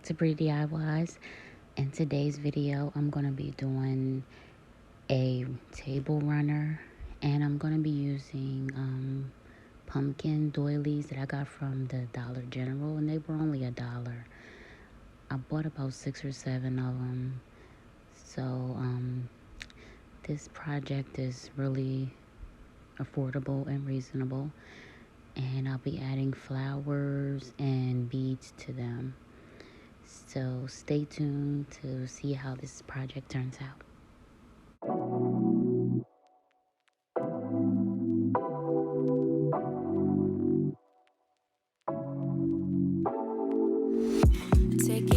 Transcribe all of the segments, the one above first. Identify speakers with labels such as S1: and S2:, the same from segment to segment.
S1: to Pretty DIYs. In today's video, I'm going to be doing a table runner, and I'm going to be using pumpkin doilies that I got from the Dollar General, and they were only $1. I bought about 6 or 7 of them. So this project is really affordable and reasonable, and I'll be adding flowers and beads to them. So stay tuned to see how this project turns out.
S2: Take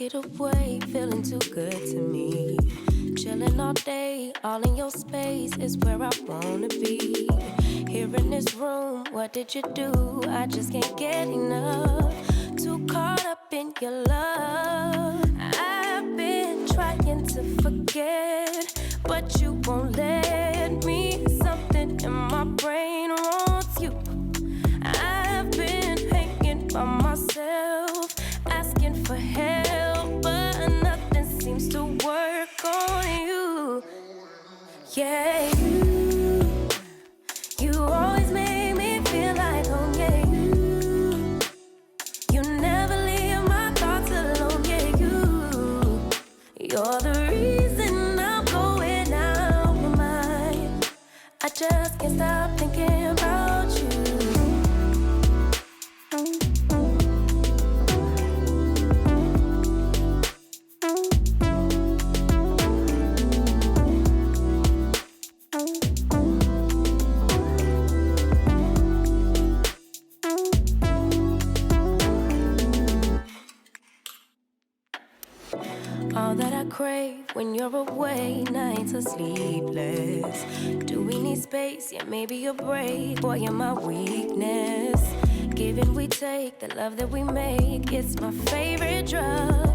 S2: it away, feeling too good to me. Chilling all day, all in your space is where I wanna be. Here in this room, what did you do? I just can't get enough. Too caught up in your love. I've been trying to forget, but you won't let me. Something in my brain wants you. I've been hanging by myself, asking for help, but nothing seems to work on you. Yeah, you always make me feel like home. Yeah, you never leave my thoughts alone. Yeah, you're the reason I'm going out my mind. I just can't stop thinking about you. All that I crave when you're away, nights are sleepless. Do we need space? Yeah, maybe a break. Boy, you're my weakness. Give and we take, the love that we make, it's my favorite drug.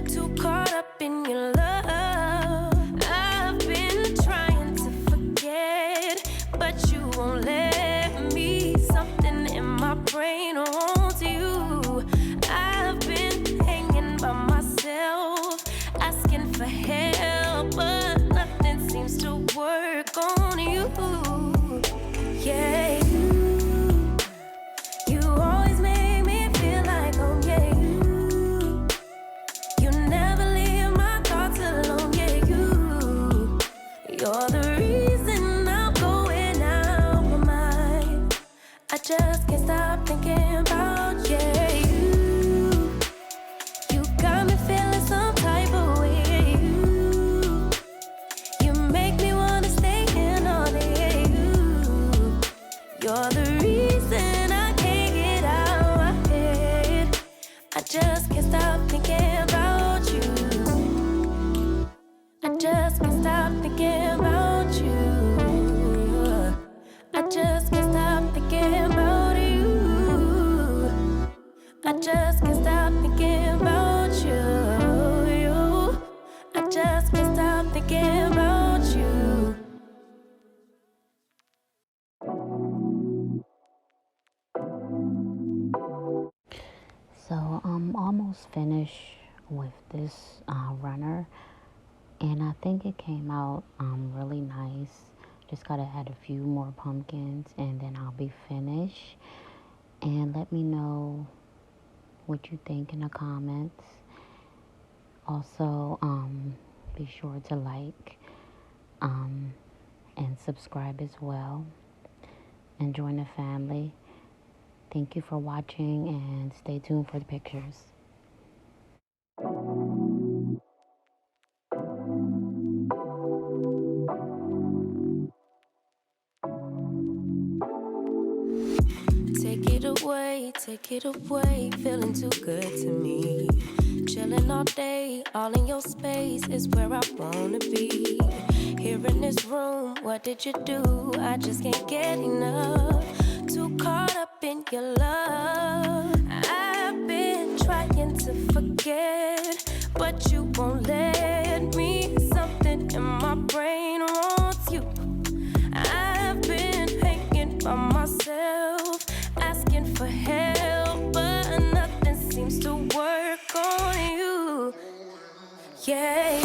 S2: Too caught up in your love. I've been trying to forget, but you won't let me. Something in my brain wants you. I've been hanging by myself, asking for help, but nothing seems to work on you. Yeah, you always make me feel like home. Yeah, you never leave my thoughts alone. Yeah, you're the reason I'm going out my mind. I just can't stop thinking about you. You got me feeling some type of way. You make me wanna stay in all day. You're the reason I can't get out my head. I just can't stop thinking about you. I just can't stop thinking about you. I just can't stop thinking about you. I just can't stop thinking about you. I just can't stop thinking about you.
S1: So I'm almost finished with this runner, and I think it came out really nice. Just gotta add a few more pumpkins, and then I'll be finished. And let me know what you think in the comments. Also, be sure to like and subscribe as well, and join the family. Thank you for watching, and stay tuned for the pictures.
S2: Take it away, feeling too good to me. Chilling all day, all in your space is where I wanna be. Here in this room, what did you do? I just can't get enough. Too caught up in your love. I've been trying to forget, but you won't let me. Something in my brain wants you. I've been hanging by myself, asking for help, but nothing seems to work Yeah,